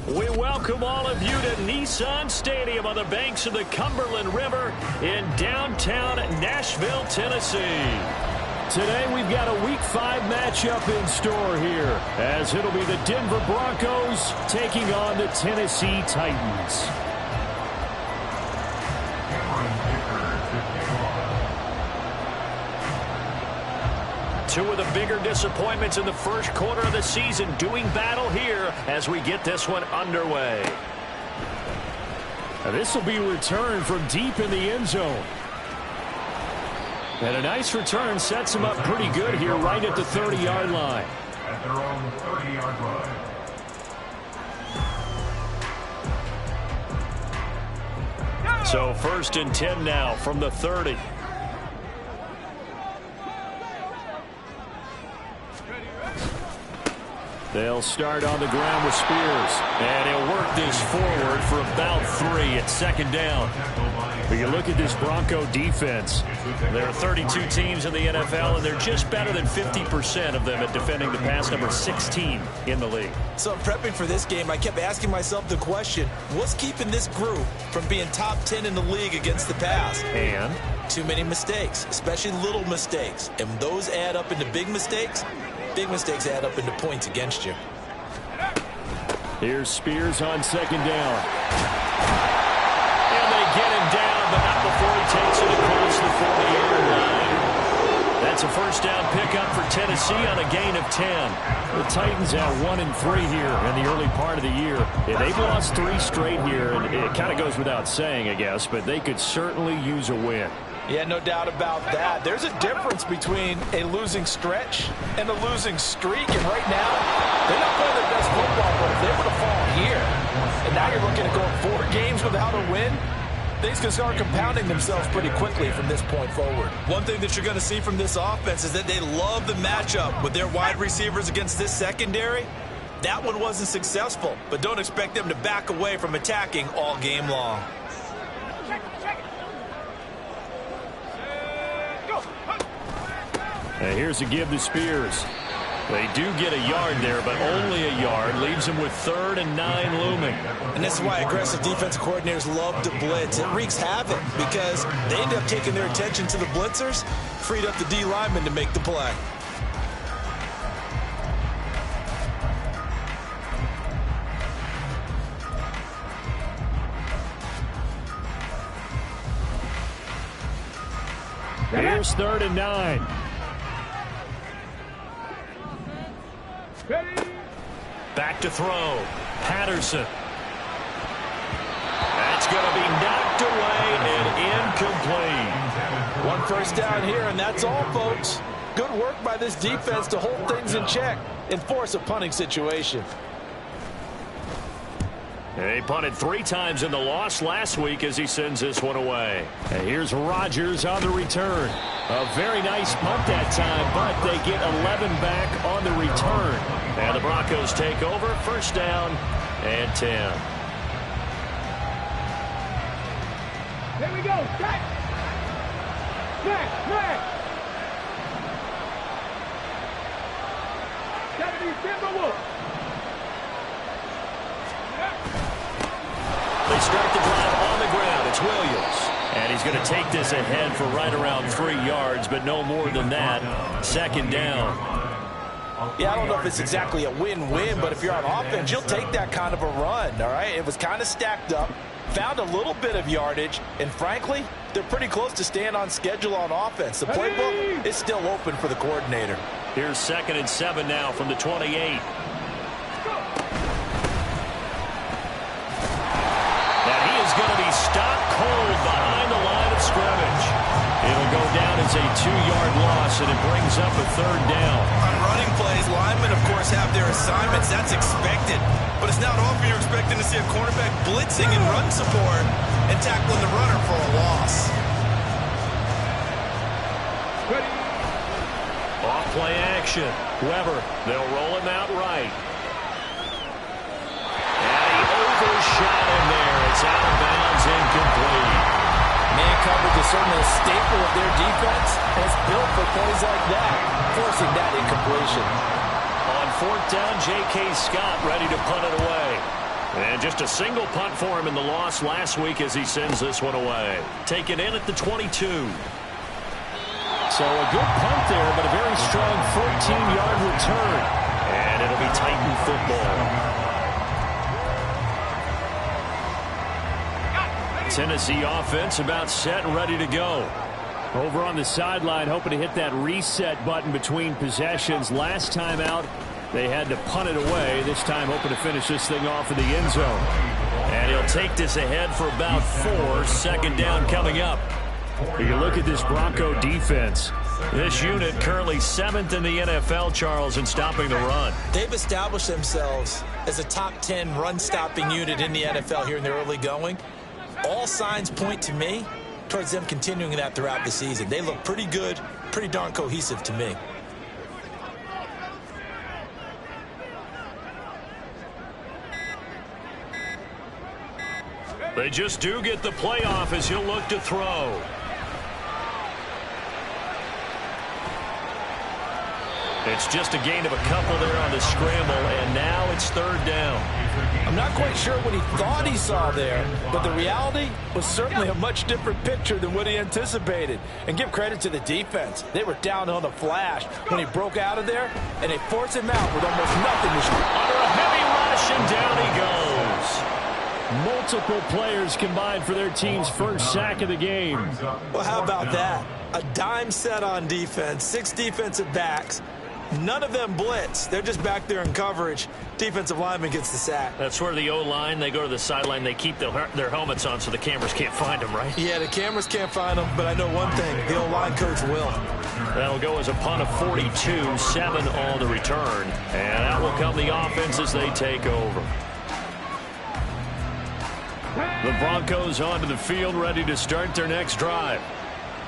We welcome all of you to Nissan Stadium on the banks of the Cumberland River in downtown Nashville, Tennessee. Today we've got a Week 5 matchup in store here, as it'll be the Denver Broncos taking on the Tennessee Titans. Two of the bigger disappointments in the first quarter of the season doing battle here as we get this one underway. This will be returned from deep in the end zone. And a nice return sets him up pretty good here right at the 30-yard line. At their own 30-yard line. So 1st and 10 now from the 30. They'll start on the ground with Spears. And he'll work this forward for about 3 at 2nd down. But you look at this Bronco defense. There are 32 teams in the NFL, and they're just better than 50% of them at defending the pass, number 16 in the league. So prepping for this game, I kept asking myself the question, what's keeping this group from being top 10 in the league against the pass? And? Too many mistakes, especially little mistakes. And those add up into big mistakes. Big mistakes add up into points against you. Here's Spears on 2nd down. And they get him down, but not before he takes it across the 40-yard line. That's a 1st down pickup for Tennessee on a gain of 10. The Titans have 1-3 here in the early part of the year. Yeah, they've lost 3 straight here, and it kind of goes without saying, I guess, but they could certainly use a win. Yeah, no doubt about that. There's a difference between a losing stretch and a losing streak. And right now, they're not playing their best football, but if they were to fall here, and now you're looking at going 4 games without a win, things can start compounding themselves pretty quickly from this point forward. One thing that you're going to see from this offense is that they love the matchup with their wide receivers against this secondary. That one wasn't successful, but don't expect them to back away from attacking all game long. And here's a give to Spears. They do get a yard there, but only a yard. Leaves them with 3rd and 9 looming. And this is why aggressive defensive coordinators love to blitz. It wreaks havoc because they end up taking their attention to the blitzers, freed up the D lineman to make the play. Here's 3rd and 9. Back to throw. Patterson. That's going to be knocked away and incomplete. 1 1st down here, and that's all, folks. Good work by this defense to hold things in check and force a punting situation. They punted 3 times in the loss last week as he sends this one away. And here's Rodgers on the return. A very nice punt that time, but they get 11 back on the return. And the Broncos take over, 1st down and 10. Here we go. Back. They start the drive on the ground. It's Williams. And he's going to take this ahead for right around 3 yards, but no more than that. 2nd down. Yeah, I don't know if it's exactly a win-win, but if you're on offense, you'll take that kind of a run, all right? It was kind of stacked up, found a little bit of yardage, and frankly, they're pretty close to staying on schedule on offense. The playbook is still open for the coordinator. Here's 2nd and 7 now from the 28. Going to be stopped cold behind the line of scrimmage. It'll go down as That's a 2-yard loss, and it brings up a third down. On running plays, linemen, of course, have their assignments. That's expected. But it's not often you're expecting to see a cornerback blitzing in run support and tackling the runner for a loss. Off play action. Weber, they'll roll him out right. And he overshot him there. It's out of bounds, incomplete. Man coverage is certainly a staple of their defense, and it's built for plays like that, forcing that incompletion. On 4th down, J.K. Scott ready to punt it away. And just a single punt for him in the loss last week as he sends this one away. Taken in at the 22. So a good punt there, but a very strong 14-yard return. And it'll be Titan football. Tennessee offense about set and ready to go. Over on the sideline, hoping to hit that reset button between possessions. Last time out, they had to punt it away. This time, hoping to finish this thing off in the end zone. And he'll take this ahead for about 4. Second down coming up. You look at this Bronco defense. This unit currently 7th in the NFL, Charles, in stopping the run. They've established themselves as a top 10 run-stopping unit in the NFL here in the early going. All signs point to me towards them continuing that throughout the season. They look pretty good, pretty darn cohesive to me. They just do get the playoff as he'll look to throw. It's just a gain of a couple there on the scramble, and now it's 3rd down. I'm not quite sure what he thought he saw there, but the reality was certainly a much different picture than what he anticipated. And give credit to the defense. They were down on the flash when he broke out of there, and they forced him out with almost nothing to shoot. Under a heavy rush, and down he goes. Multiple players combined for their team's first sack of the game. Well, how about that? A dime set on defense, 6 defensive backs. None of them blitz. They're just back there in coverage. Defensive lineman gets the sack. That's where the O-line, they go to the sideline, they keep their helmets on so the cameras can't find them, right? Yeah, the cameras can't find them, but I know one thing. The O-line coach will. That'll go as a punt of 42, 7 on the return. And out will come the offense as they take over. The Broncos onto the field, ready to start their next drive.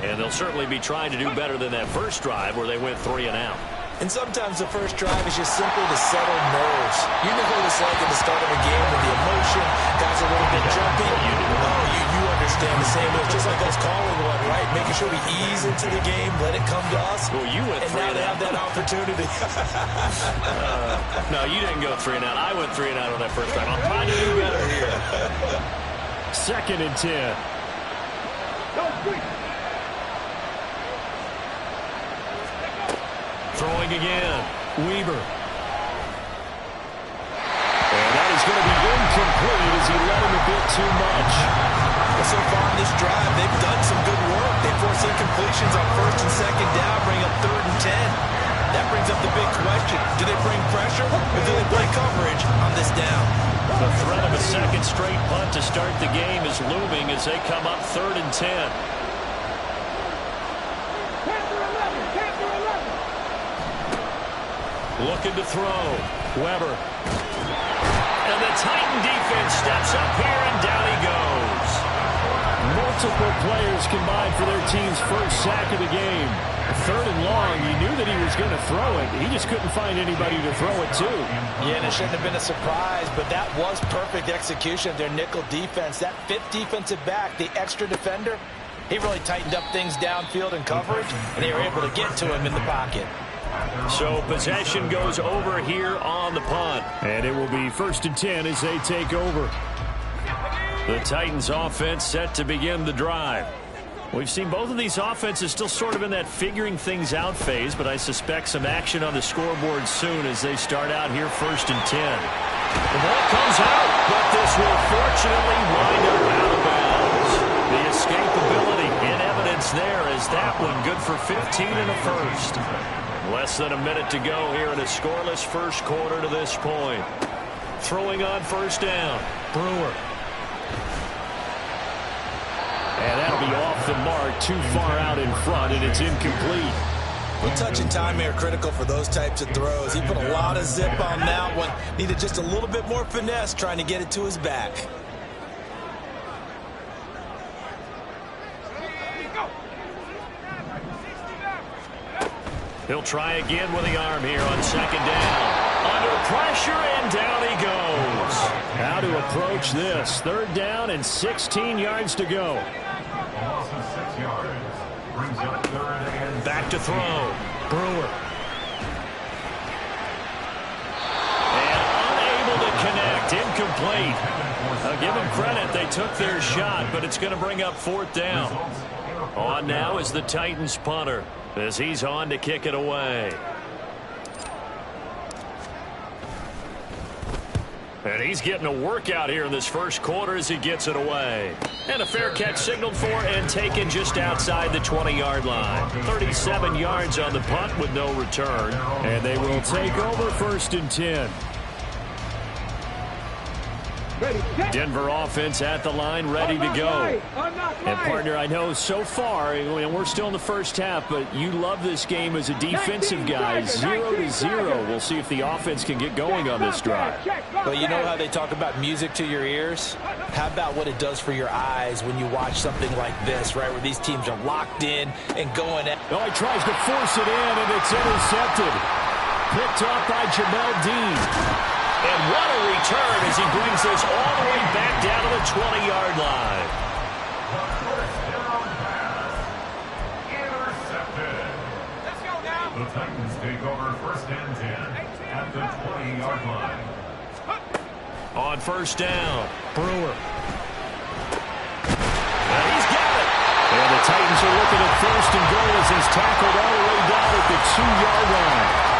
And they'll certainly be trying to do better than that first drive where they went 3 and out. And sometimes the first drive is just simply to settle nerves. You know what it's like at the start of a game with the emotion, guys are a little bit jumpy. You understand the same. It's just like us calling one, right? Making sure we ease into the game, let it come to us. Well, you went 3 and now they have out. that opportunity. No, you didn't go 3 and out. I went 3 and out on that first drive. I'm trying to do better here. 2nd and 10. Throwing again. Weber. And that is going to be incomplete as he let him a bit too much. Well, so far in this drive, they've done some good work. They force incompletions on 1st and 2nd down, bring up 3rd and 10. That brings up the big question. Do they bring pressure or do they play coverage on this down? The threat of a second straight punt to start the game is looming as they come up 3rd and 10. Looking to throw. Weber. And the Titan defense steps up here, and down he goes. Multiple players combined for their team's first sack of the game. 3rd and long, he knew that he was going to throw it. He just couldn't find anybody to throw it to. Yeah, and it shouldn't have been a surprise, but that was perfect execution of their nickel defense. That 5th defensive back, the extra defender, he really tightened up things downfield in coverage, and they were able to get to him in the pocket. So possession goes over here on the punt. And it will be 1st and 10 as they take over. The Titans offense set to begin the drive. We've seen both of these offenses still sort of in that figuring things out phase, but I suspect some action on the scoreboard soon as they start out here 1st and 10. The ball comes out, but this will fortunately wind up out of bounds. The escapability in evidence there as that one good for 15 and a first. Less than a minute to go here in a scoreless first quarter to this point. Throwing on 1st down, Brewer. And that'll be off the mark, too far out in front, and it's incomplete. Well, touch and time are critical for those types of throws. He put a lot of zip on that one. Needed just a little bit more finesse trying to get it to his back. He'll try again with the arm here on second down. Under pressure, and down he goes. How to approach this. Third down and 16 yards to go. Loss of 6 yards. Brings up third and Back to throw. Brewer. And unable to connect. Incomplete. Now give them credit. They took their shot, but it's going to bring up fourth down. On now is the Titans punter as he's on to kick it away. And he's getting a workout here in this first quarter as he gets it away. And a fair catch signaled for and taken just outside the 20-yard line. 37 yards on the punt with no return. And they will take over first and 10. Denver offense at the line, ready to go. And, partner, I know so far, and we're still in the first half, but you love this game as a defensive guy. 0-0. We'll see if the offense can get going on this drive. Well, you know how they talk about music to your ears? How about what it does for your eyes when you watch something like this, right, where these teams are locked in and going at... Oh, he tries to force it in, and it's intercepted. Picked up by Jamel Dean. And what a return as he brings this all the way back down to the 20-yard line. intercepted. Let's go now. The Titans take over first and 10 at the 20-yard line. On first down, Brewer. And he's got it. And the Titans are looking at first and goal as he's tackled all the way down at the 2-yard line.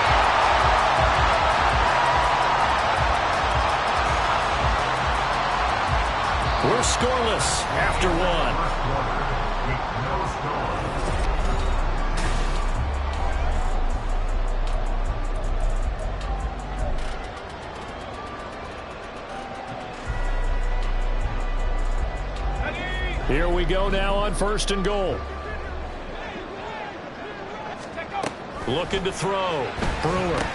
We're scoreless after one. Here we go now on first and goal. Looking to throw. Brewer.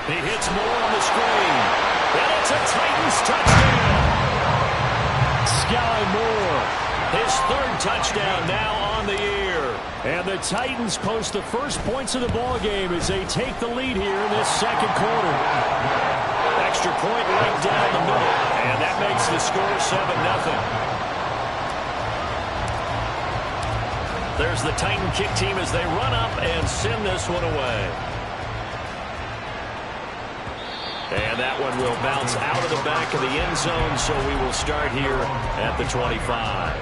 He hits more on the screen. And it's a Titans touchdown. Sky Moore, his third touchdown now on the year. And the Titans post the first points of the ball game as they take the lead here in this second quarter. Extra point right down the middle, and that makes the score 7-0. There's the Titan kick team as they run up and send this one away. And that one will bounce out of the back of the end zone, so we will start here at the 25.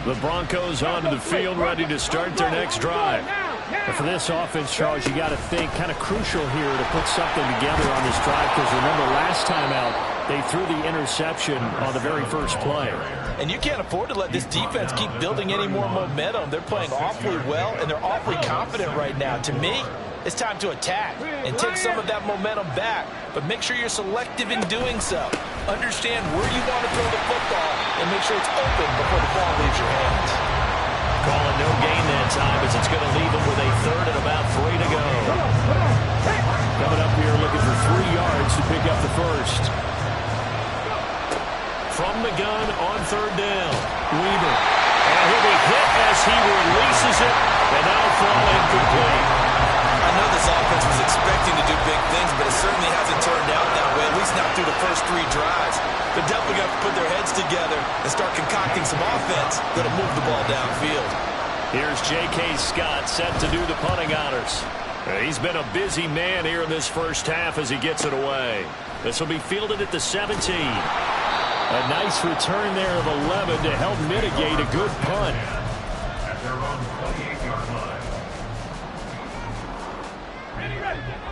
The Broncos onto the field, ready to start their next drive. And for this offense, Charles, you got to think kind of crucial here to put something together on this drive, because remember last time out, they threw the interception on the very first play. And you can't afford to let this defense keep building any more momentum. They're playing awfully well, and they're awfully confident right now. To me, it's time to attack and take some of that momentum back, but make sure you're selective in doing so. Understand where you want to throw the football and make sure it's open before the ball leaves your hands. Calling no gain that time as it's going to leave them with a third and about 3 to go. Coming up here looking for 3 yards to pick up the first. From the gun on third down, Weaver. And he'll be hit as he releases it, and that'll fall incomplete. I know this offense was expecting to do big things, but it certainly hasn't turned out that way, at least not through the first 3 drives. They're definitely going to put their heads together and start concocting some offense that'll move the ball downfield. Here's J.K. Scott set to do the punting honors. He's been a busy man here in this first half as he gets it away. This will be fielded at the 17. A nice return there of 11 to help mitigate a good punt. At their own 28-yard line.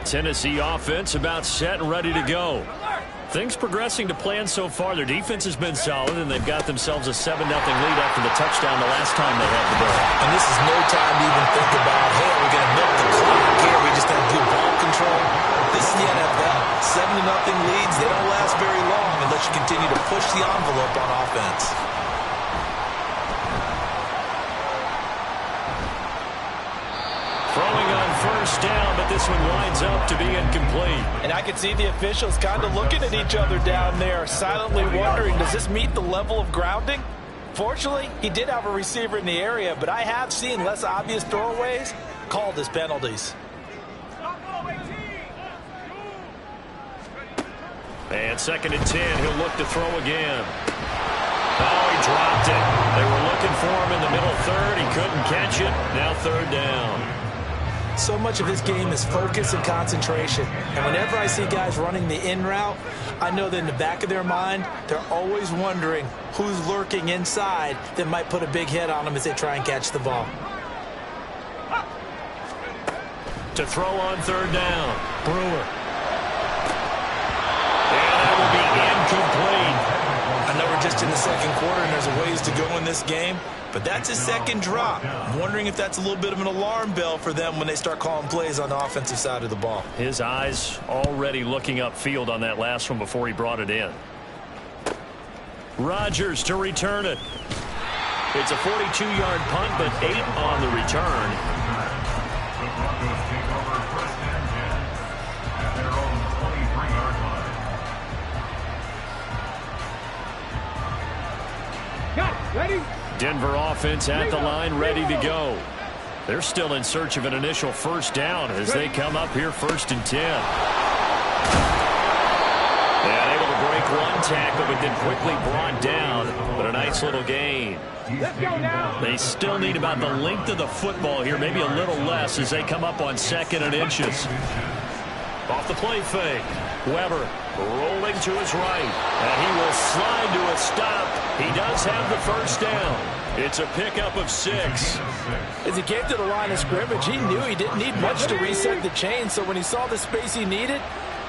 Tennessee offense about set and ready to go. Things progressing to plan so far. Their defense has been solid, and they've got themselves a 7-0 lead after the touchdown the last time they had the ball. And this is no time to even think about, hey, are we going to milk the clock here? We just have good ball control. This is the NFL. push the envelope on offense. Throwing on first down, but this one winds up to be incomplete. And I can see the officials kind of looking at each other down there, silently wondering, does this meet the level of grounding? Fortunately, he did have a receiver in the area, but I have seen less obvious throwaways called as penalties. And 2nd and 10, he'll look to throw again. Oh, he dropped it. They were looking for him in the middle third. He couldn't catch it. Now 3rd down. So much of this game is focus and concentration. And whenever I see guys running the in route, I know that in the back of their mind, they're always wondering who's lurking inside that might put a big hit on them as they try and catch the ball. To throw on 3rd down. Brewer. And that will be incomplete. I know we're just in the 2nd quarter and there's a ways to go in this game, but that's his 2nd drop. I'm wondering if that's a little bit of an alarm bell for them when they start calling plays on the offensive side of the ball. His eyes already looking upfield on that last one before he brought it in. Rodgers to return it. It's a 42-yard punt, but 8 on the return. The Broncos take over 1st and 10 at their own 23-yard line. Got it. Ready? Denver offense at the line, ready to go. They're still in search of an initial first down as they come up here 1st and 10. And able to break one tackle, but then quickly brought down. But a nice little gain. Let's go now. They still need about the length of the football here, maybe a little less as they come up on 2nd and inches. Off the play fake. Weber rolling to his right. And he will slide to a stop. He does have the first down. It's a pickup of 6. As he came to the line of scrimmage, he knew he didn't need much to reset the chain, so when he saw the space he needed,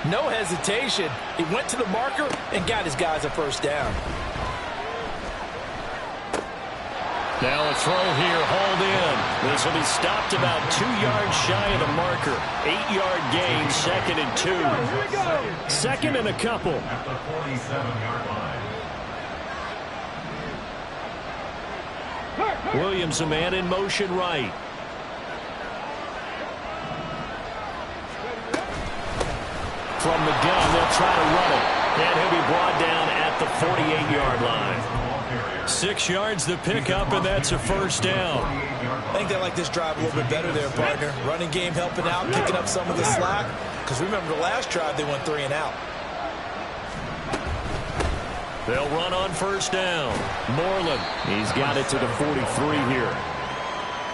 no hesitation. He went to the marker and got his guys a first down. Now a throw here, hauled in. This will be stopped about 2 yards shy of the marker. 8-yard gain, 2nd and 2. Here we go. 2nd and a couple. At the 47-yard line. Williams, a man in motion right. From the gun, they'll try to run it. And he'll be brought down at the 48-yard line. 6 yards the pickup, and that's a first down. I think they like this drive a little bit better there, partner. Running game helping out, picking up some of the slack. Because remember the last drive, they went 3 and out. They'll run on first down. Moreland, he's got it to the 43 here.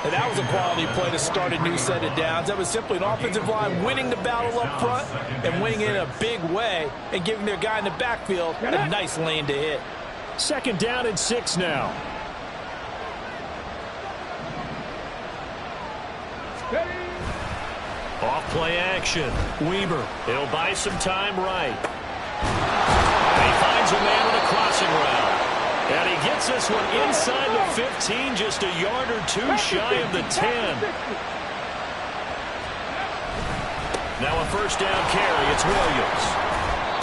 And that was a quality play to start a new set of downs. That was simply an offensive line winning the battle up front and winning in a big way and giving their guy in the backfield a nice lane to hit. 2nd down and 6 now. Off play action. Weber, he'll buy some time right. And he finds a man on a crossing route. And he gets this one inside the 15, just a yard or 2 shy of the 10. Now a first down carry. It's Williams.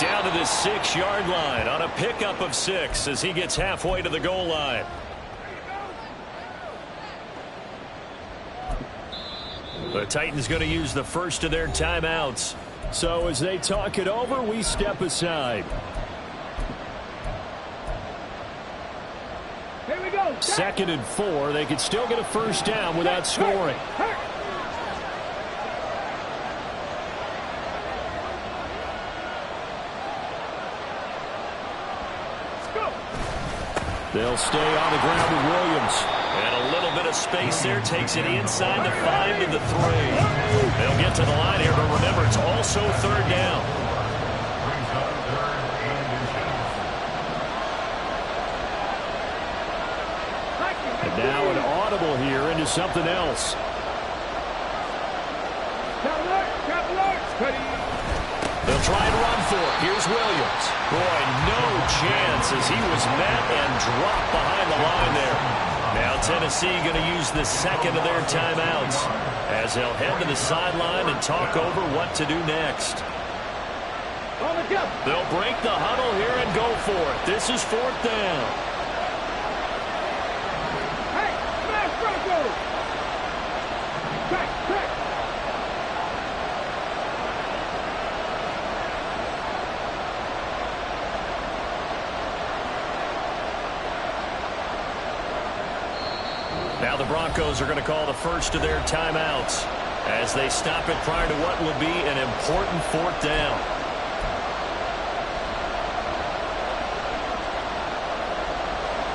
Down to the 6-yard line on a pickup of 6 as he gets halfway to the goal line. The Titans going to use the first of their timeouts. So as they talk it over, we step aside. Here we go. 2nd and 4. They could still get a first down without scoring. They'll stay on the ground with Williams. And a little bit of space there. Takes it inside the 5 to the 3. They'll get to the line here, but remember, it's also 3rd down. Brings up 3rd and inches. And now an audible here into something else. They'll try and run for it. Here's Williams. Boy, no chance as he was met and dropped behind the line there. Now Tennessee going to use the 2nd of their timeouts as they'll head to the sideline and talk over what to do next. On the jump. They'll break the huddle here and go for it. This is 4th down. Hey, smash Broncos. Track. Now the Broncos are going to call the first of their timeouts as they stop it prior to what will be an important 4th down.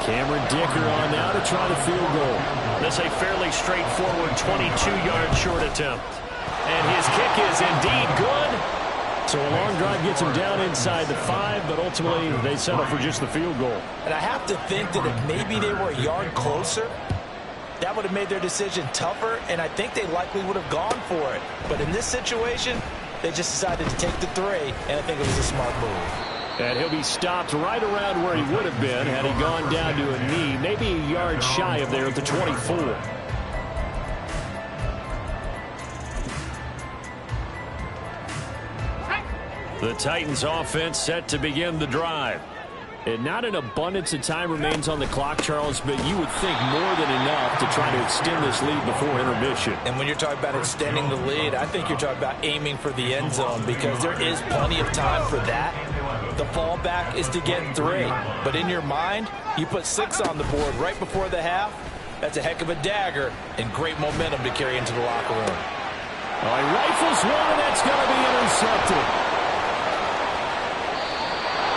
Cameron Dicker on now to try the field goal. This a fairly straightforward 22-yard short attempt. And his kick is indeed good. So a long drive gets him down inside the 5, but ultimately they settle for just the field goal. And I have to think that if maybe they were a yard closer, that would have made their decision tougher, and I think they likely would have gone for it. But in this situation, they just decided to take the 3, and I think it was a smart move. And he'll be stopped right around where he would have been had he gone down to a knee, maybe a yard shy of there at the 24. The Titans offense set to begin the drive. And not an abundance of time remains on the clock, Charles, but you would think more than enough to try to extend this lead before intermission. And when you're talking about extending the lead, I think you're talking about aiming for the end zone because there is plenty of time for that. The fallback is to get 3. But in your mind, you put 6 on the board right before the half. That's a heck of a dagger and great momentum to carry into the locker room. All right, rifles one, and that's going to be intercepted.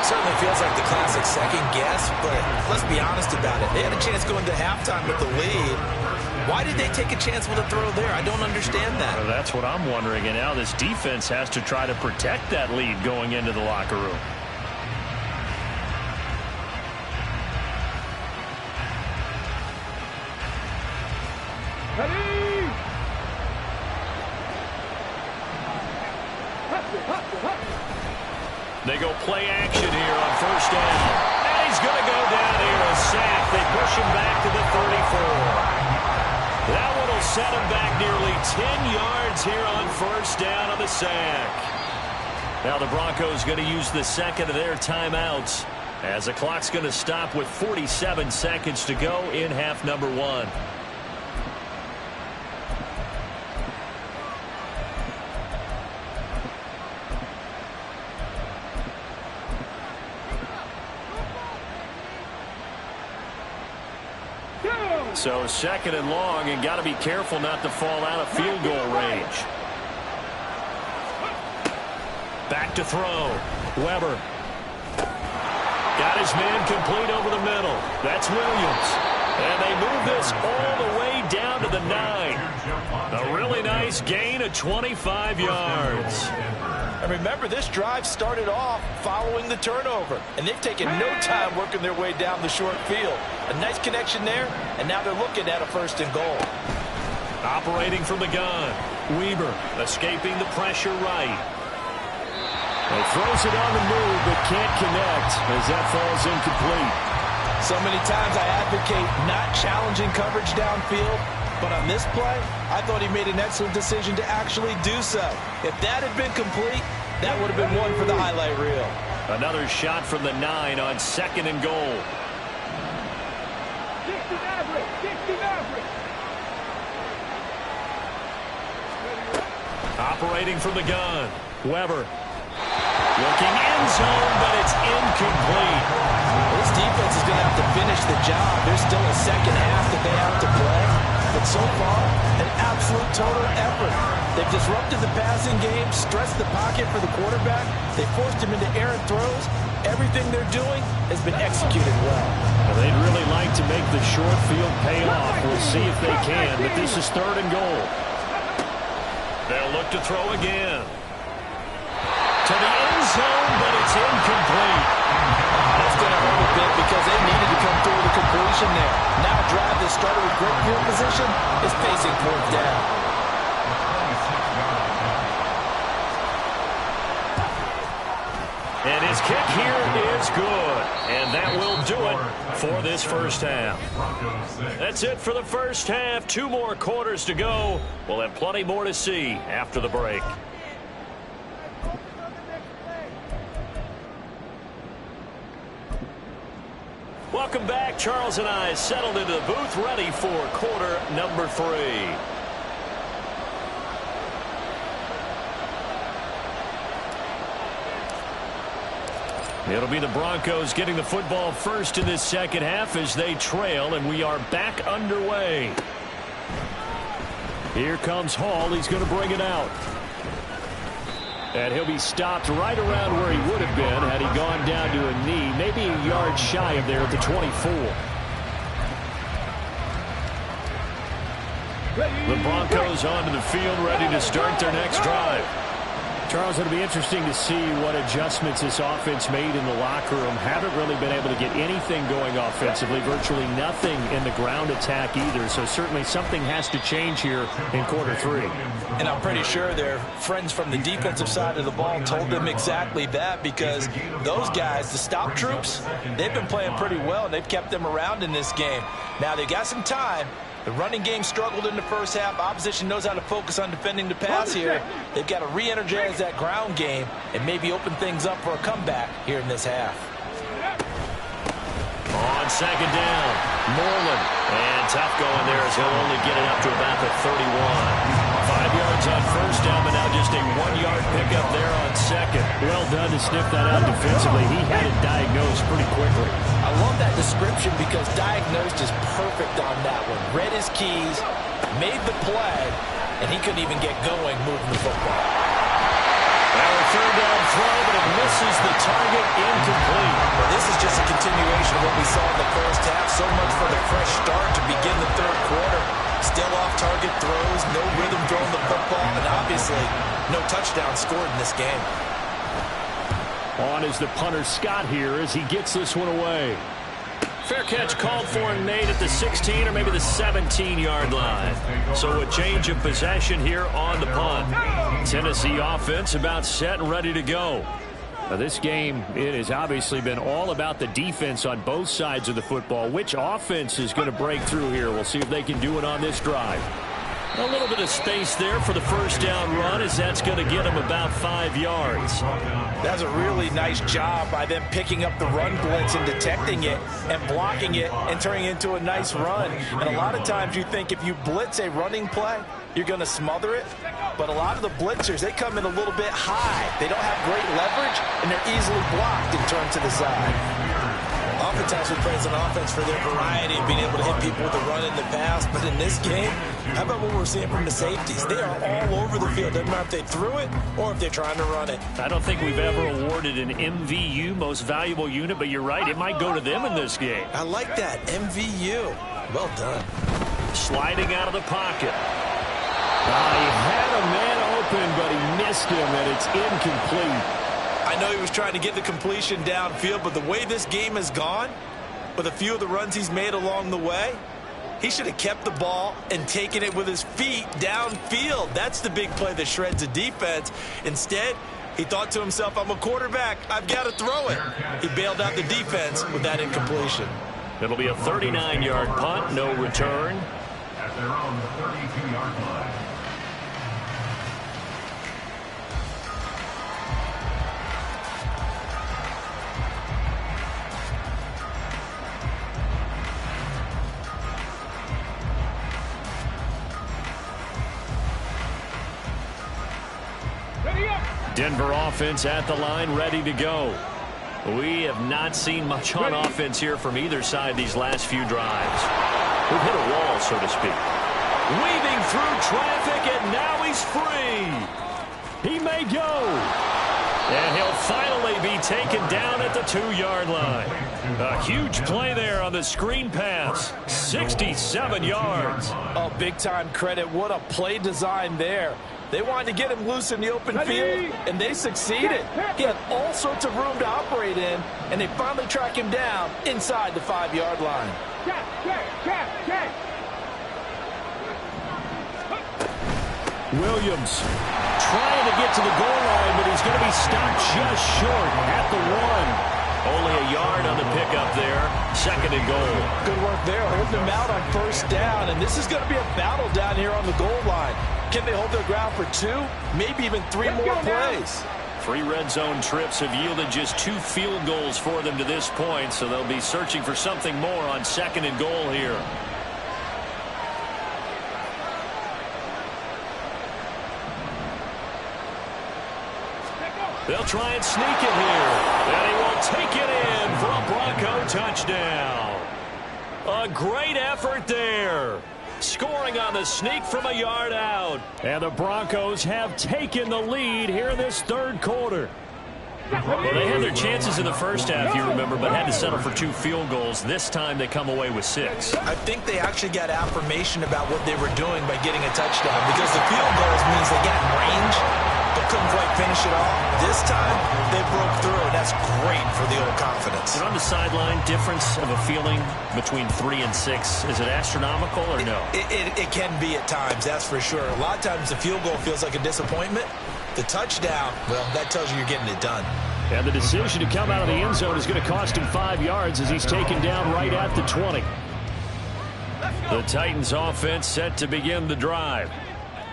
Certainly feels like the classic second guess, but let's be honest about it. They had a chance going to halftime with the lead. Why did they take a chance with a throw there? I don't understand that. Well, that's what I'm wondering, and now this defense has to try to protect that lead going into the locker room. Ready. They go play action here on 1st down. And he's going to go down here, a sack. They push him back to the 34. That one will set him back nearly 10 yards here on 1st down on the sack. Now the Broncos going to use the second of their timeouts as the clock's going to stop with 47 seconds to go in half number 1. So 2nd and long, and got to be careful not to fall out of field goal range. Back to throw. Weber. Got his man complete over the middle. That's Williams. And they move this all the way down to the 9. A really nice gain of 25 yards. And remember, this drive started off following the turnover, and they've taken no time working their way down the short field. A nice connection there, and now they're looking at a 1st and goal. Operating from the gun. Weber escaping the pressure right. He throws it on the move, but can't connect as that falls incomplete. So many times I advocate not challenging coverage downfield, but on this play, I thought he made an excellent decision to actually do so. If that had been complete, that would have been one for the highlight reel. Another shot from the 9 on 2nd and goal. 60 average. Operating from the gun. Weber. Looking end zone, but it's incomplete. This defense is going to have to finish the job. There's still a second half that they have to play. But so far, an absolute total effort. They've disrupted the passing game, stressed the pocket for the quarterback. They forced him into errant throws. Everything they're doing has been executed well. They'd really like to make the short field pay off. We'll see if they can, but this is 3rd and goal. They'll look to throw again. To the end zone, but it's incomplete. That's going to hurt a bit because they needed to come through the completion there. Now a drive that started with great field position is facing 4th down. And his kick here is good. And that will do it for this 1st half. That's it for the 1st half. 2 more quarters to go. We'll have plenty more to see after the break. welcome back. Charles and I settled into the booth, ready for quarter number 3. It'll be the Broncos getting the football first in this second half as they trail, and we are back underway. Here comes Hall. He's going to bring it out. And he'll be stopped right around where he would have been had he gone down to a knee, maybe a yard shy of there at the 24. The Broncos onto the field, ready to start their next drive. Charles, it'll be interesting to see what adjustments this offense made in the locker room. Haven't really been able to get anything going offensively, virtually nothing in the ground attack either. So certainly something has to change here in quarter 3. And I'm pretty sure their friends from the defensive side of the ball told them exactly that, because those guys, the stop troops, they've been playing pretty well, and they've kept them around in this game. Now, they got some time. The running game struggled in the first half. Opposition knows how to focus on defending the pass here. They've got to re-energize that ground game and maybe open things up for a comeback here in this half. On second down, Moreland. And tough going there as he'll only get it up to about the 31. 5 yards on first down, but now just a 1-yard pickup there on second. Well done to sniff that out defensively. He had it diagnosed pretty quickly. I love that description because diagnosed is perfect on that one. Read his keys, made the play, and he couldn't even get going moving the football. Now a third down throw, but it misses the target, incomplete. Well, this is just a continuation of what we saw in the first half. So much for the fresh start to begin the third quarter. Still off-target throws, no rhythm throwing the football, and obviously no touchdown scored in this game. On is the punter Scott here as he gets this one away. Fair catch called for and made at the 16 or maybe the 17-yard line. So a change of possession here on the punt. Tennessee offense about set and ready to go. Now this game, it has obviously been all about the defense on both sides of the football. Which offense is going to break through here? We'll see if they can do it on this drive. A little bit of space there for the first down run as that's going to get them about 5 yards. That's a really nice job by them picking up the run blitz and detecting it and blocking it and turning it into a nice run. And a lot of times you think if you blitz a running play, you're going to smother it. But a lot of the blitzers, they come in a little bit high. They don't have great leverage, and they're easily blocked and turned to the side. Oftentimes we praise an offense for their variety of being able to hit people with the run in the pass. But in this game, how about what we're seeing from the safeties? They are all over the field. Doesn't matter if they threw it or if they're trying to run it. I don't think we've ever awarded an MVU, most valuable unit, but you're right. It might go to them in this game. I like that. MVU. Well done. Sliding out of the pocket. He had a man open, but he missed him, and it's incomplete. I know he was trying to get the completion downfield, but the way this game has gone, with a few of the runs he's made along the way, he should have kept the ball and taken it with his feet downfield. That's the big play that shreds a defense. Instead, he thought to himself, I'm a quarterback. I've got to throw it. He bailed out the defense with that incompletion. It'll be a 39-yard punt, no return. At their own 32-yard line. Denver offense at the line, ready to go. We have not seen much on offense here from either side these last few drives. We've hit a wall, so to speak. Weaving through traffic, and now he's free. He may go. And he'll finally be taken down at the 2-yard line. A huge play there on the screen pass. 67 yards. Oh, big-time credit. What a play design there. They wanted to get him loose in the open field, and they succeeded. He had all sorts of room to operate in, and they finally track him down inside the 5-yard line. Williams trying to get to the goal line, but he's going to be stopped just short at the 1. Only a yard on the pickup there. 2nd and goal. Good work there, holding him out on first down, and this is going to be a battle down here on the goal line. Can they hold their ground for 2, maybe even 3 more plays? 3 red zone trips have yielded just 2 field goals for them to this point, so they'll be searching for something more on 2nd and goal here. They'll try and sneak it here. And he will take it in for a Bronco touchdown. A great effort there. Scoring on the sneak from a yard out. And the Broncos have taken the lead here in this 3rd quarter. Well, they had their chances in the first half, you remember, but had to settle for 2 field goals. This time they come away with 6. I think they actually got affirmation about what they were doing by getting a touchdown, because the field goals means they got in range but couldn't quite finish it off. This time they broke through, and that's great for the old confidence. And on the sideline, difference of a feeling between 3 and 6, is it astronomical or no? It can be at times, that's for sure. A lot of times the field goal feels like a disappointment. The touchdown, well, that tells you you're getting it done. And the decision to come out of the end zone is going to cost him 5 yards as he's taken down right at the 20. The Titans offense set to begin the drive.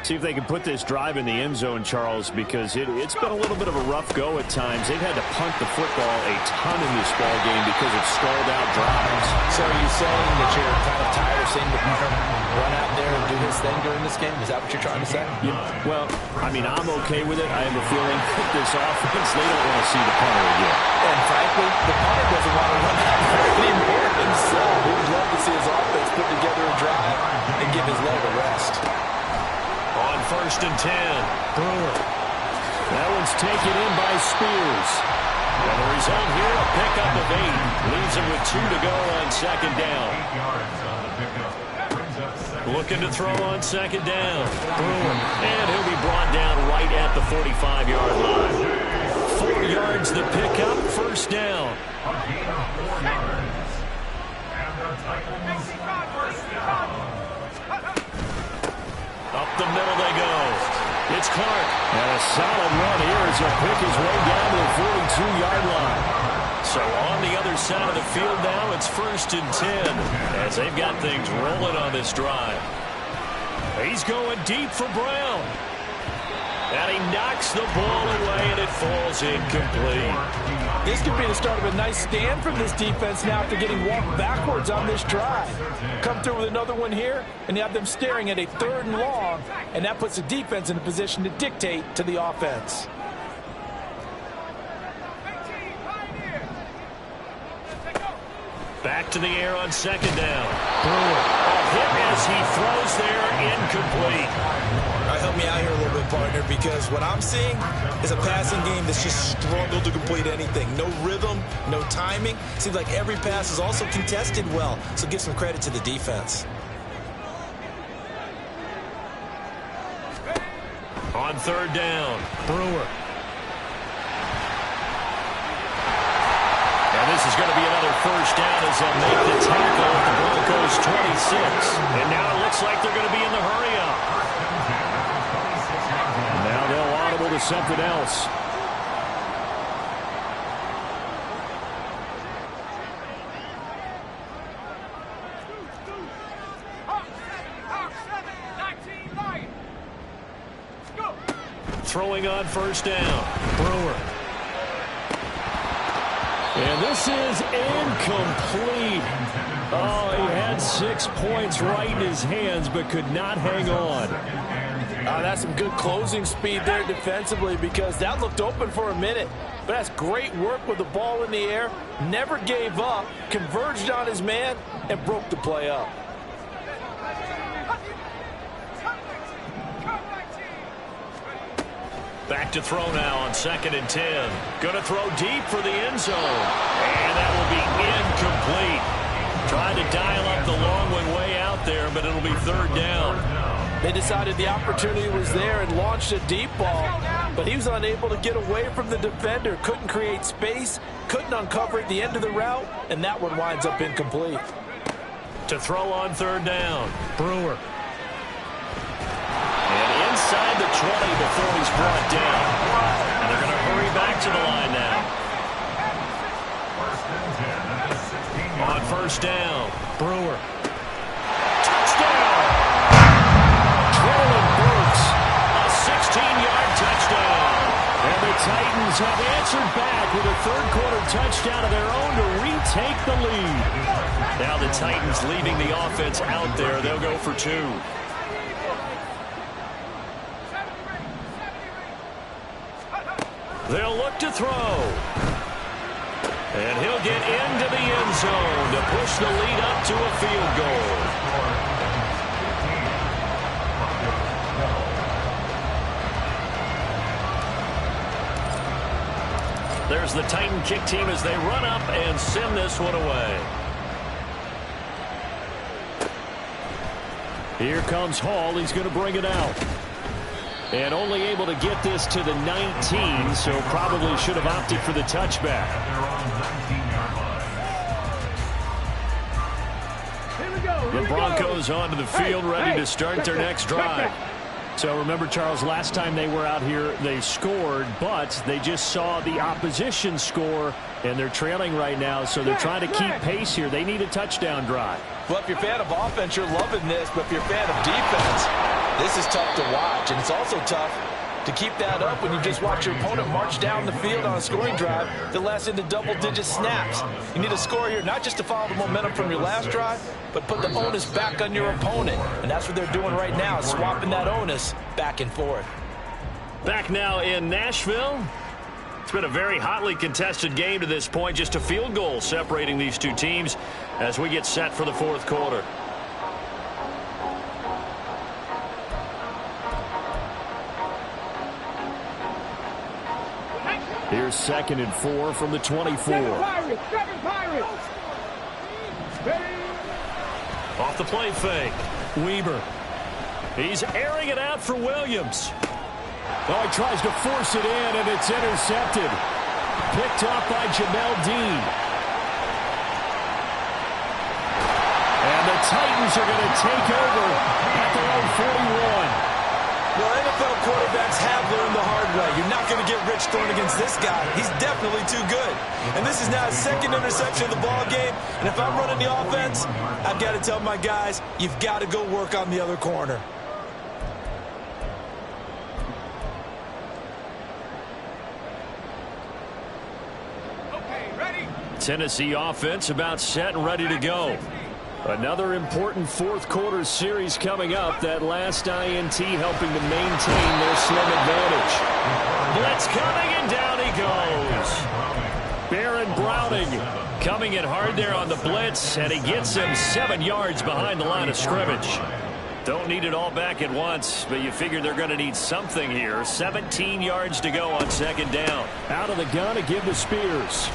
See if they can put this drive in the end zone, Charles, because it's been a little bit of a rough go at times. They've had to punt the football a ton in this ball game because of stalled out drives. So are you saying that you're kind of tired of seeing the punter run out there and do his thing during this game? Is that what you're trying to say? Yeah, well, I mean, I'm okay with it. I have a feeling that this offense, they don't want to see the punter again. And frankly, the punter doesn't want to run out there anymore himself. He would love to see his offense put together a drive and give his leg a rest. On 1st and 10, Brewer. That one's taken in by Spears. And the result here, a pickup of 8. Leaves him with 2 to go on 2nd down. 8 yards on the pickup. Brings up 7. Looking to throw on 2nd down. Brewer. And he'll be brought down right at the 45-yard line. 4 yards the pickup, 1st down. A gain of 4 yards. And the Titans first down. Up the middle they go. It's Clark. And a solid run here as he'll pick his way down to the 42-yard line. So on the other side of the field now, it's 1st and 10 as they've got things rolling on this drive. He's going deep for Brown. And he knocks the ball away, and it falls incomplete. This could be the start of a nice stand from this defense now after getting walked backwards on this drive. Come through with another one here, and you have them staring at a 3rd and long, and that puts the defense in a position to dictate to the offense. Back to the air on 2nd down. Brewer. A hit as he throws there, incomplete. Help me out here a little bit, partner, because what I'm seeing is a passing game that's just struggled to complete anything. No rhythm, no timing. Seems like every pass is also contested well, so give some credit to the defense. On 3rd down, Brewer. And this is going to be another 1st down as they'll make the tackle at the Broncos 26. And now it looks like they're going to be in the hurry-up. Now they'll audible to something else. Throwing on 1st down, Brewer. And this is incomplete. Oh, he had 6 points right in his hands, but could not hang on. That's some good closing speed there defensively, because that looked open for a minute. But that's great work with the ball in the air. Never gave up, converged on his man, and broke the play up. Back to throw now on 2nd and 10. Going to throw deep for the end zone. And that will be incomplete. Trying to dial up the long one way out there, but it'll be 3rd down. They decided the opportunity was there and launched a deep ball, but he was unable to get away from the defender. Couldn't create space, couldn't uncover at the end of the route, and that one winds up incomplete. To throw on 3rd down, Brewer. And inside the 20 before he's brought down. And they're going to hurry back to the line now. On 1st down, Brewer. Touchdown! Traylon Burks, a 16-yard touchdown. And the Titans Titans have answered back with a third-quarter touchdown of their own to retake the lead. Now the Titans leaving the offense out there. They'll go for 2. They'll look to throw. And he'll get into the end zone to push the lead up to a field goal. There's the Titan kick team as they run up and send this one away. Here comes Hall. He's going to bring it out. And only able to get this to the 19, so probably should have opted for the touchback. The Broncos onto the field, ready to start their next drive. So remember, Charles, last time they were out here, they scored, but they just saw the opposition score, and they're trailing right now, so they're trying to keep pace here. They need a touchdown drive. Well, if you're a fan of offense, you're loving this, but if you're a fan of defense, this is tough to watch, and it's also tough to keep that up when you just watch your opponent march down the field on a scoring drive that lasts into double-digit snaps. You need a score here, not just to follow the momentum from your last drive, but put the onus back on your opponent. And that's what they're doing right now, swapping that onus back and forth. Back now in Nashville. It's been a very hotly contested game to this point. Just a field goal separating these two teams as we get set for the fourth quarter. Here's 2nd and 4 from the 24. Seven Pirates. Off the play fake. Weber. He's airing it out for Williams. Oh, he tries to force it in, and it's intercepted. Picked off by Jamel Dean. And the Titans are going to take over at their own 41. Well, NFL quarterbacks have learned the hard way. You're not going to get rich throwing against this guy. He's definitely too good. And this is now his 2nd interception of the ball game. And if I'm running the offense, I've got to tell my guys, you've got to go work on the other corner. Okay, ready? Tennessee offense about set and ready to go. Another important fourth-quarter series coming up. That last INT helping to maintain their slim advantage. Blitz coming, and down he goes. Baron Browning coming in hard there on the blitz, and he gets him 7 yards behind the line of scrimmage. Don't need it all back at once, but you figure they're going to need something here. 17 yards to go on 2nd down. Out of the gun to give to Spears.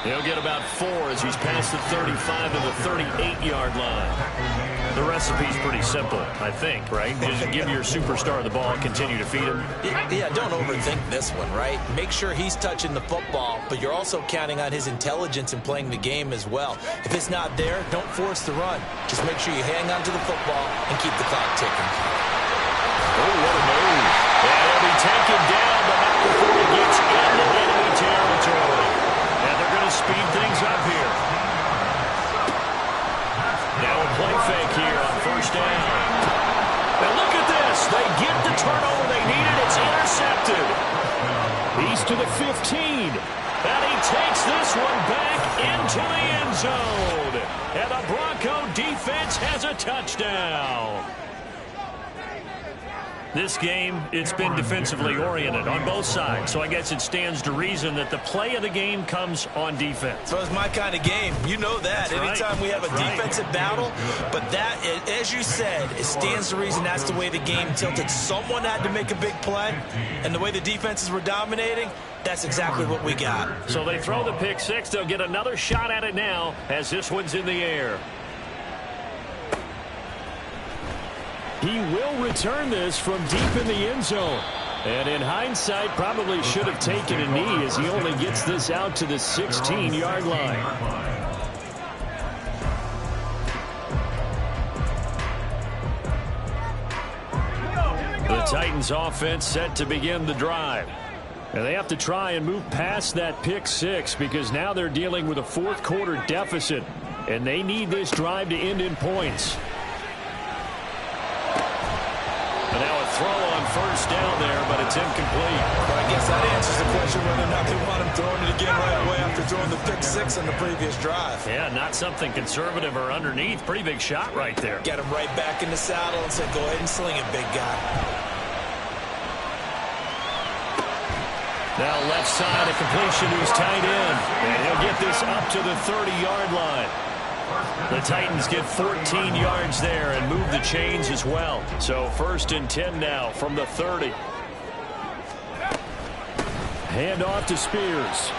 He'll get about 4 as he's past the 35 to the 38-yard line. The recipe's pretty simple, I think, right? Just give your superstar the ball and continue to feed him. Yeah, don't overthink this one, right? Make sure he's touching the football, but you're also counting on his intelligence in playing the game as well. If it's not there, don't force the run. Just make sure you hang on to the football and keep the clock ticking. Oh, what a move. And he'll be taken down, but not before he gets into enemy territory. And they're going to speed things up here. Now a play fake here on 1st down. And look at this. They get the turnover they needed. It's intercepted. He's to the 15. And he takes this one back into the end zone. And the Bronco defense has a touchdown. This game, it's been defensively oriented on both sides, so I guess it stands to reason that the play of the game comes on defense. So it's my kind of game. You know that. That's Anytime right. we have a That's defensive battle, but that, as you said, it stands to reason that's the way the game tilted. Someone had to make a big play, and the way the defenses were dominating, that's exactly what we got. So they throw the pick six. They'll get another shot at it now as this one's in the air. He will return this from deep in the end zone. And in hindsight, probably should have taken a knee as he only gets this out to the 16-yard line. The Titans offense set to begin the drive. And they have to try and move past that pick six because now they're dealing with a fourth-quarter deficit. And they need this drive to end in points. And now a throw on first down there, but it's incomplete. Well, I guess that answers the question whether or not they want him throwing it again right away after throwing the pick six on the previous drive. Yeah, not something conservative or underneath. Pretty big shot right there. Get him right back in the saddle and said, go ahead and sling it, big guy. Now left side, a completion to his tight end. And he'll get this up to the 30-yard line. The Titans get 14 yards there and move the chains as well. So 1st and 10 now from the 30. Hand off to Spears.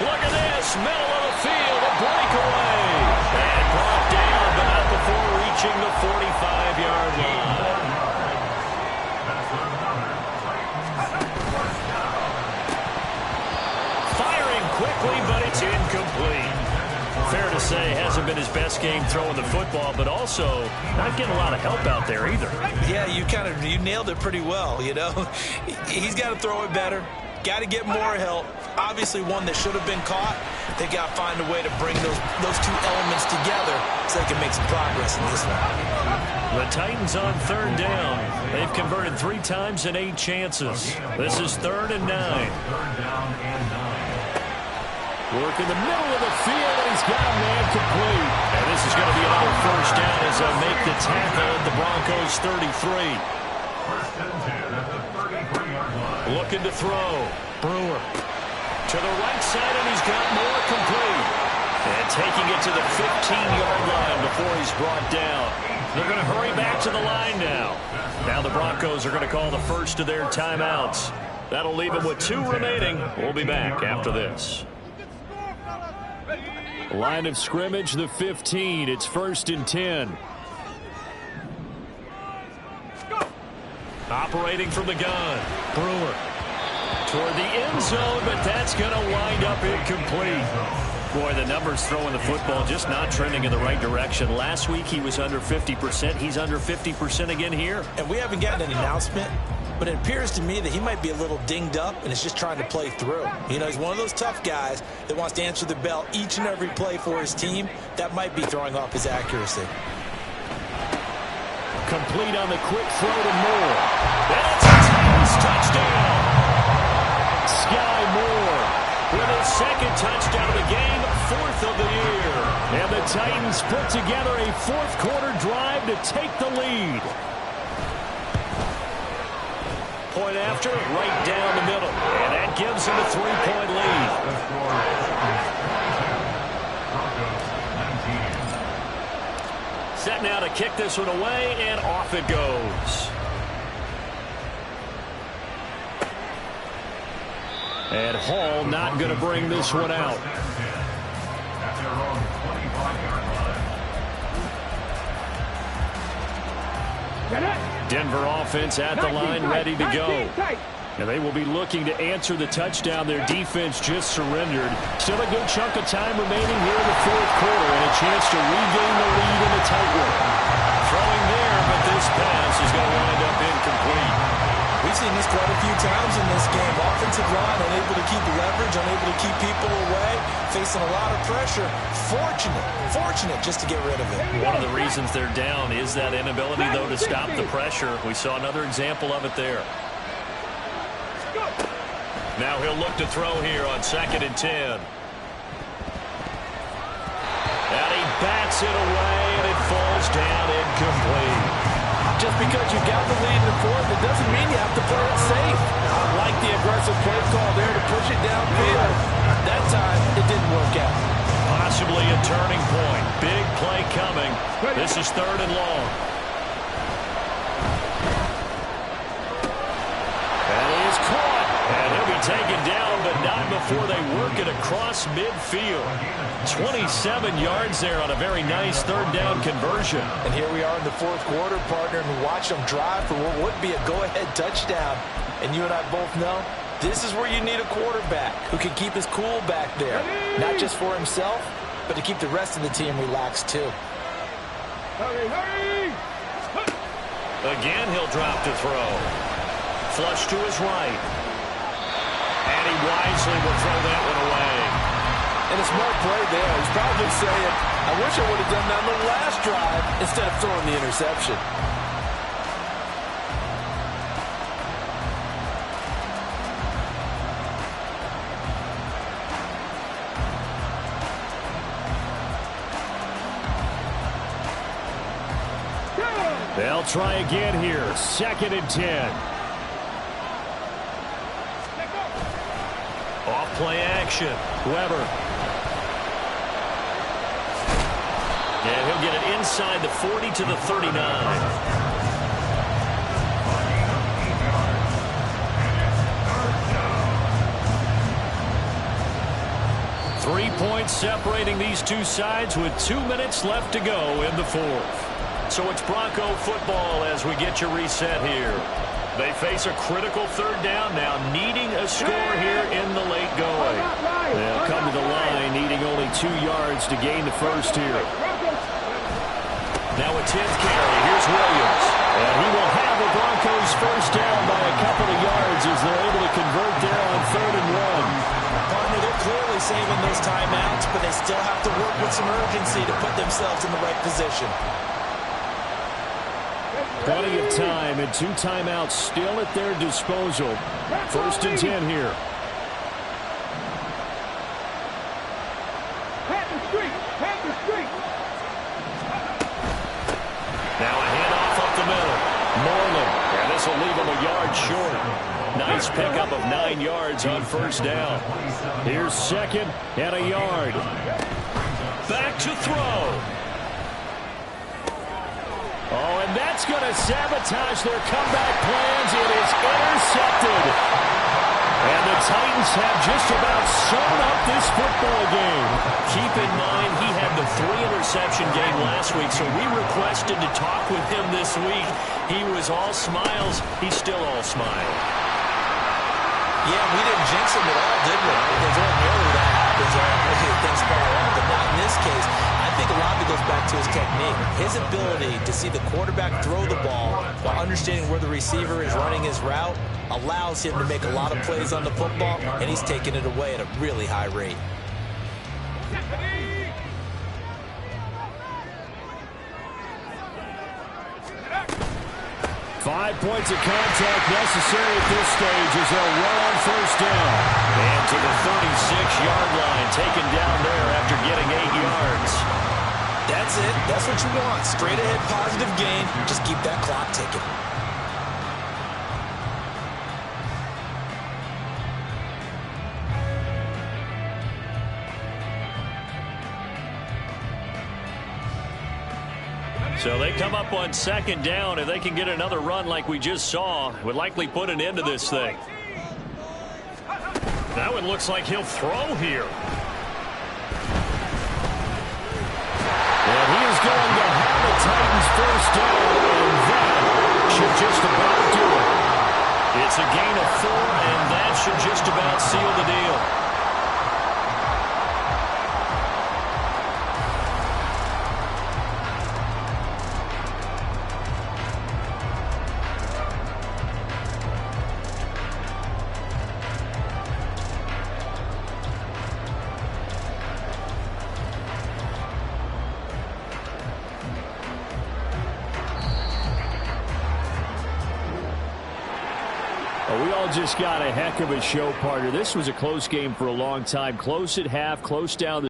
Look at this, middle of the field, a breakaway. And brought down, but not before reaching the 45-yard line. Firing quickly, but it's incomplete. Fair to say, hasn't been his best game throwing the football, but also not getting a lot of help out there either. Yeah, you nailed it pretty well, you know. He's got to throw it better. Got to get more help. Obviously one that should have been caught. They got to find a way to bring those two elements together so they can make some progress in this one. The Titans on 3rd down. They've converted 3 times in 8 chances. This is 3rd and 9. Work in the middle of the field, and he's got a man complete. And this is going to be another first down as they make the tackle at the Broncos' 33. Looking to throw. Brewer to the right side, and he's got more complete. And taking it to the 15-yard line before he's brought down. They're going to hurry back to the line now. Now the Broncos are going to call the first of their timeouts. That'll leave them with 2 remaining. We'll be back after this. Line of scrimmage, the 15. It's 1st and 10. Operating from the gun. Brewer toward the end zone, but that's going to wind up incomplete. Boy, the numbers throwing the football just not trending in the right direction. Last week he was under 50%. He's under 50% again here. And we haven't gotten an announcement, but it appears to me that he might be a little dinged up and is just trying to play through. You know, he's one of those tough guys that wants to answer the bell each and every play for his team. That might be throwing off his accuracy. Complete on the quick throw to Moore. And it's a Titans touchdown. Sky Moore with his 2nd touchdown of the game, 4th of the year. And the Titans put together a 4th quarter drive to take the lead. Point after, right down the middle. And that gives them a 3-point lead. Set now to kick this one away, and off it goes. And Hall not going to bring this one out. Denver offense at the line, ready to go. And they will be looking to answer the touchdown their defense just surrendered. Still a good chunk of time remaining here in the 4th quarter, and a chance to regain the lead in the tight one. Throwing there, but this pass is going to wind up incomplete. We've seen this quite a few times in this game. Offensive line unable to keep leverage, unable to keep people away, facing a lot of pressure. Fortunate just to get rid of it. One of the reasons they're down is that inability, though, to stop the pressure. We saw another example of it there. Now he'll look to throw here on 2nd and 10. And he bats it away, and it falls down incomplete. Just because you've got the lead in the 4th, it doesn't mean you have to play it safe. I like the aggressive play call there to push it downfield. That time, it didn't work out. Possibly a turning point. Big play coming. This is 3rd and long. And he is caught. And he'll be taken down, but not before they work it across midfield. 27 yards there on a very nice 3rd down conversion. And here we are in the 4th quarter, partner, and watch them drive for what would be a go-ahead touchdown. And you and I both know this is where you need a quarterback who can keep his cool back there. Not just for himself, but to keep the rest of the team relaxed too. Again, he'll drop to throw. Flush to his right. And he wisely will throw that one away. And a smart play there. He's probably saying, I wish I would have done that on the last drive instead of throwing the interception. They'll try again here. 2nd and 10. Off play action. Weber. And he'll get it inside the 40 to the 39. 3 points separating these two sides with 2 minutes left to go in the 4th. So it's Bronco football as we get you reset here. They face a critical 3rd down now, needing a score here in the late going. They'll come to the line needing only 2 yards to gain the first here. Now a 10th carry. Here's Williams. And he will have the Broncos first down by a couple of yards as they're able to convert there on 3rd and 1. Partner, they're clearly saving those timeouts, but they still have to work with some urgency to put themselves in the right position. Plenty of time and 2 timeouts still at their disposal. 1st and 10 here. Now a handoff up the middle. Moreland. And this will leave him a yard short. Nice pickup of 9 yards on 1st down. Here's 2nd and a yard. Back to throw. Oh, and that's going to sabotage their comeback plans. It is intercepted. And the Titans have just about sewn up this football game. Keep in mind, he had the 3-interception game last week, so we requested to talk with him this week. He was all smiles. He's still all smile. Yeah, we didn't jinx him at all, did we? Because ordinarily that happens when things fall off, but not in this case. I think a lot of it goes back to his technique. His ability to see the quarterback throw the ball while understanding where the receiver is running his route allows him to make a lot of plays on the football, and he's taking it away at a really high rate. 5 points of contact necessary at this stage as they'll run on 1st down. And to the 36-yard line, taken down there after getting 8 yards. That's it. That's what you want. Straight ahead positive gain. Just keep that clock ticking. So they come up on 2nd down. If they can get another run like we just saw, it would likely put an end to this thing. That one looks like he'll throw here. And he is going to have the Titans first down, and that should just about do it. It's a gain of 4, and that should just about seal the deal. We all just got a heck of a show, partner. This was a close game for a long time. Close at half, close down the